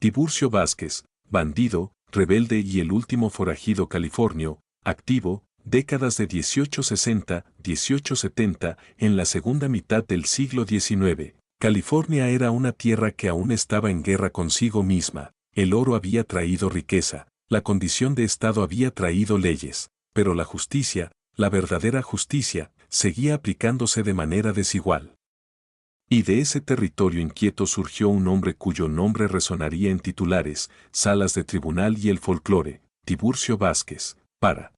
Tiburcio Vázquez, bandido, rebelde y el último forajido californio, activo, décadas de 1860-1870, en la segunda mitad del siglo XIX. California era una tierra que aún estaba en guerra consigo misma. El oro había traído riqueza, la condición de Estado había traído leyes, pero la justicia, la verdadera justicia, seguía aplicándose de manera desigual. Y de ese territorio inquieto surgió un hombre cuyo nombre resonaría en titulares, salas de tribunal y el folclore, Tiburcio Vázquez. Para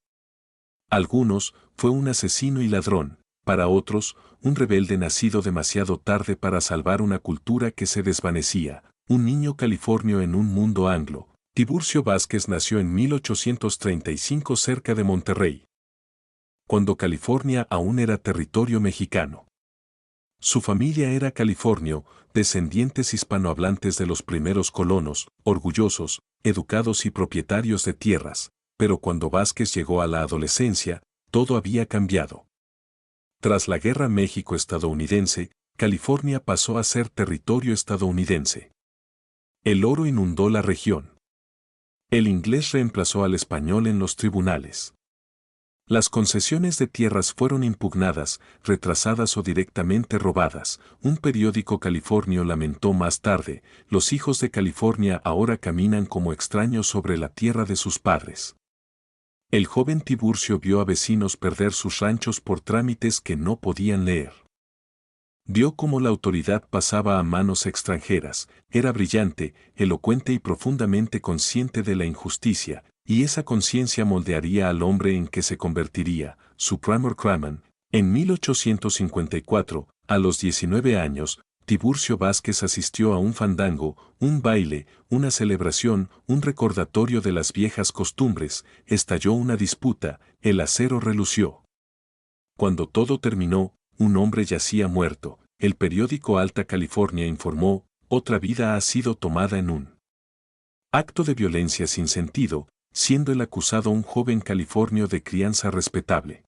algunos, fue un asesino y ladrón, para otros, un rebelde nacido demasiado tarde para salvar una cultura que se desvanecía, un niño californio en un mundo anglo. Tiburcio Vázquez nació en 1835 cerca de Monterrey, cuando California aún era territorio mexicano. Su familia era californio, descendientes hispanohablantes de los primeros colonos, orgullosos, educados y propietarios de tierras, pero cuando Vázquez llegó a la adolescencia, todo había cambiado. Tras la Guerra México-estadounidense, California pasó a ser territorio estadounidense. El oro inundó la región. El inglés reemplazó al español en los tribunales. Las concesiones de tierras fueron impugnadas, retrasadas o directamente robadas. Un periódico californio lamentó más tarde: los hijos de California ahora caminan como extraños sobre la tierra de sus padres. El joven Tiburcio vio a vecinos perder sus ranchos por trámites que no podían leer. Vio cómo la autoridad pasaba a manos extranjeras. Era brillante, elocuente y profundamente consciente de la injusticia, y esa conciencia moldearía al hombre en que se convertiría, su primer crimen. En 1854, a los 19 años, Tiburcio Vázquez asistió a un fandango, un baile, una celebración, un recordatorio de las viejas costumbres. Estalló una disputa, el acero relució. Cuando todo terminó, un hombre yacía muerto. El periódico Alta California informó: otra vida ha sido tomada en un acto de violencia sin sentido, siendo el acusado un joven californio de crianza respetable.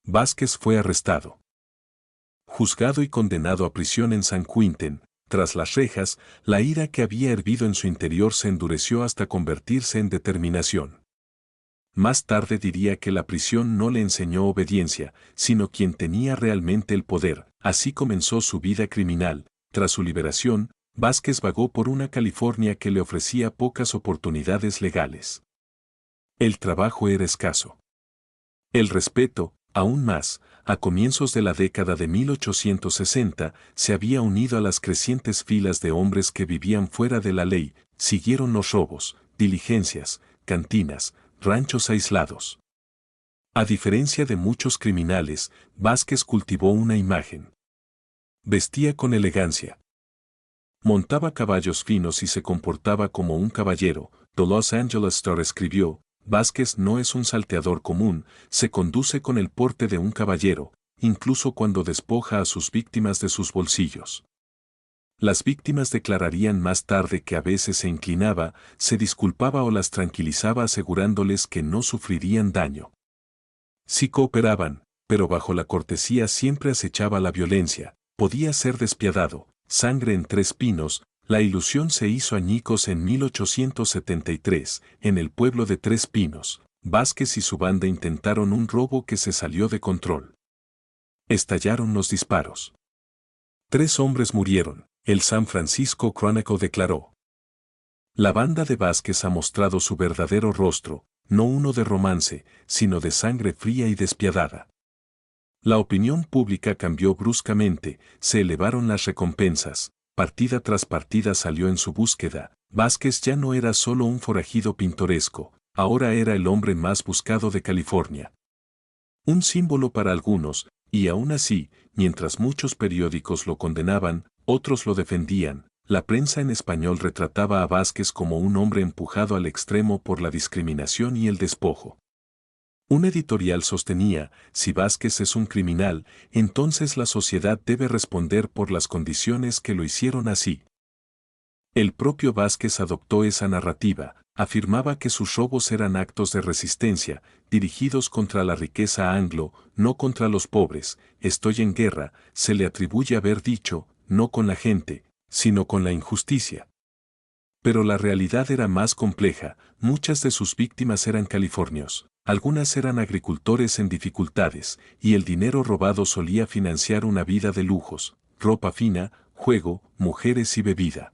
Vázquez fue arrestado, juzgado y condenado a prisión en San Quentin. Tras las rejas, la ira que había hervido en su interior se endureció hasta convertirse en determinación. Más tarde diría que la prisión no le enseñó obediencia, sino quien tenía realmente el poder. Así comenzó su vida criminal. Tras su liberación, Vázquez vagó por una California que le ofrecía pocas oportunidades legales. El trabajo era escaso. El respeto, aún más, a comienzos de la década de 1860, se había unido a las crecientes filas de hombres que vivían fuera de la ley. Siguieron los robos, diligencias, cantinas, ranchos aislados. A diferencia de muchos criminales, Vázquez cultivó una imagen. Vestía con elegancia. Montaba caballos finos y se comportaba como un caballero. The Los Angeles Star escribió: Vázquez no es un salteador común, se conduce con el porte de un caballero, incluso cuando despoja a sus víctimas de sus bolsillos. Las víctimas declararían más tarde que a veces se inclinaba, se disculpaba o las tranquilizaba asegurándoles que no sufrirían daño. Sí cooperaban, pero bajo la cortesía siempre acechaba la violencia. Podía ser despiadado. Sangre en Tres Pinos. La ilusión se hizo añicos en 1873, en el pueblo de Tres Pinos. Vázquez y su banda intentaron un robo que se salió de control. Estallaron los disparos. 3 hombres murieron. El San Francisco Chronicle declaró: la banda de Vázquez ha mostrado su verdadero rostro, no uno de romance, sino de sangre fría y despiadada. La opinión pública cambió bruscamente, se elevaron las recompensas, partida tras partida salió en su búsqueda. Vázquez ya no era solo un forajido pintoresco, ahora era el hombre más buscado de California. Un símbolo para algunos, y aún así, mientras muchos periódicos lo condenaban, otros lo defendían. La prensa en español retrataba a Vázquez como un hombre empujado al extremo por la discriminación y el despojo. Un editorial sostenía: si Vázquez es un criminal, entonces la sociedad debe responder por las condiciones que lo hicieron así. El propio Vázquez adoptó esa narrativa, afirmaba que sus robos eran actos de resistencia, dirigidos contra la riqueza anglo, no contra los pobres. Estoy en guerra, se le atribuye haber dicho, no con la gente, sino con la injusticia. Pero la realidad era más compleja, muchas de sus víctimas eran californios, algunas eran agricultores en dificultades, y el dinero robado solía financiar una vida de lujos, ropa fina, juego, mujeres y bebida.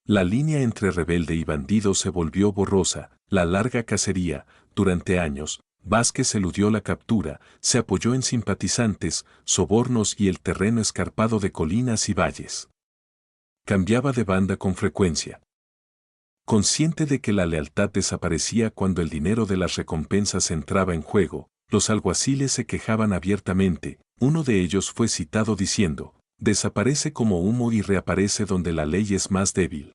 La línea entre rebelde y bandido se volvió borrosa, la larga cacería, durante años, Vázquez eludió la captura, se apoyó en simpatizantes, sobornos y el terreno escarpado de colinas y valles. Cambiaba de banda con frecuencia. Consciente de que la lealtad desaparecía cuando el dinero de las recompensas entraba en juego, los alguaciles se quejaban abiertamente, uno de ellos fue citado diciendo, desaparece como humo y reaparece donde la ley es más débil.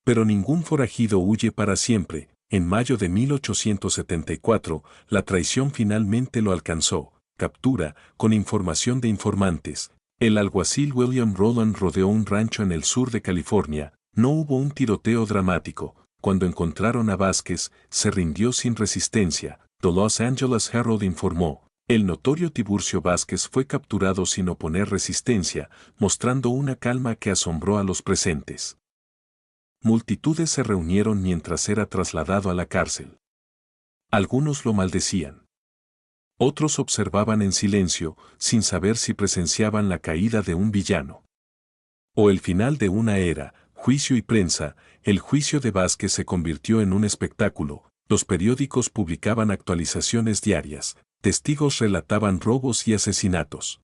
Pero ningún forajido huye para siempre. En mayo de 1874, la traición finalmente lo alcanzó, captura, con información de informantes. El alguacil William Rowland rodeó un rancho en el sur de California, no hubo un tiroteo dramático. Cuando encontraron a Vázquez, se rindió sin resistencia. The Los Angeles Herald informó. El notorio Tiburcio Vázquez fue capturado sin oponer resistencia, mostrando una calma que asombró a los presentes. Multitudes se reunieron mientras era trasladado a la cárcel. Algunos lo maldecían. Otros observaban en silencio, sin saber si presenciaban la caída de un villano. O el final de una era, juicio y prensa. El juicio de Vázquez se convirtió en un espectáculo. Los periódicos publicaban actualizaciones diarias. Testigos relataban robos y asesinatos.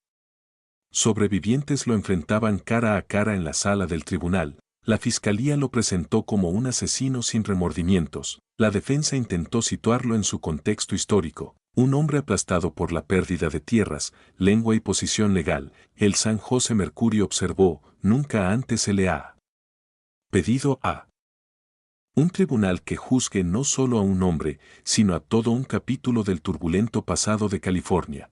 Sobrevivientes lo enfrentaban cara a cara en la sala del tribunal. La fiscalía lo presentó como un asesino sin remordimientos. La defensa intentó situarlo en su contexto histórico. Un hombre aplastado por la pérdida de tierras, lengua y posición legal. El San José Mercurio observó, nunca antes se le ha pedido a un tribunal que juzgue no solo a un hombre, sino a todo un capítulo del turbulento pasado de California.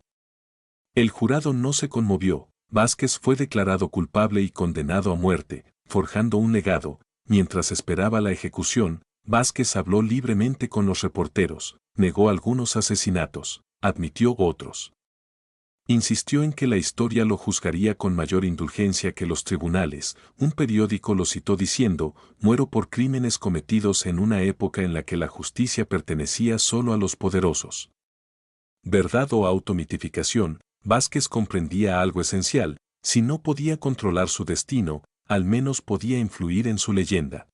El jurado no se conmovió. Vázquez fue declarado culpable y condenado a muerte. Forjando un legado, mientras esperaba la ejecución, Vázquez habló libremente con los reporteros, negó algunos asesinatos, admitió otros. Insistió en que la historia lo juzgaría con mayor indulgencia que los tribunales. Un periódico lo citó diciendo, muero por crímenes cometidos en una época en la que la justicia pertenecía solo a los poderosos. Verdad o automitificación, Vázquez comprendía algo esencial, si no podía controlar su destino, al menos podía influir en su leyenda.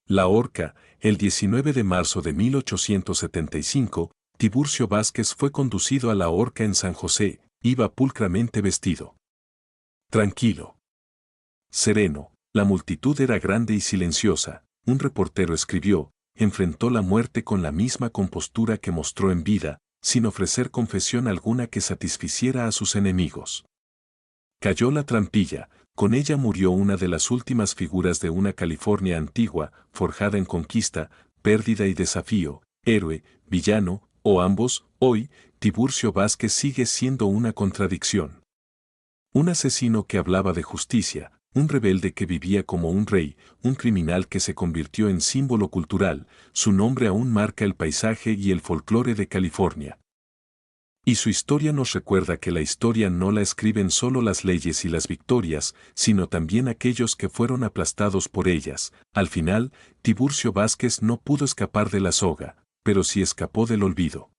La horca, el 19 de marzo de 1875, Tiburcio Vázquez fue conducido a la horca en San José, iba pulcramente vestido. Tranquilo. Sereno, la multitud era grande y silenciosa, un reportero escribió, enfrentó la muerte con la misma compostura que mostró en vida, sin ofrecer confesión alguna que satisficiera a sus enemigos. Cayó la trampilla. Con ella murió una de las últimas figuras de una California antigua, forjada en conquista, pérdida y desafío, héroe, villano, o ambos. Hoy, Tiburcio Vázquez sigue siendo una contradicción. Un asesino que hablaba de justicia, un rebelde que vivía como un rey, un criminal que se convirtió en símbolo cultural. Su nombre aún marca el paisaje y el folclore de California. Y su historia nos recuerda que la historia no la escriben solo las leyes y las victorias, sino también aquellos que fueron aplastados por ellas. Al final, Tiburcio Vázquez no pudo escapar de la soga, pero sí escapó del olvido.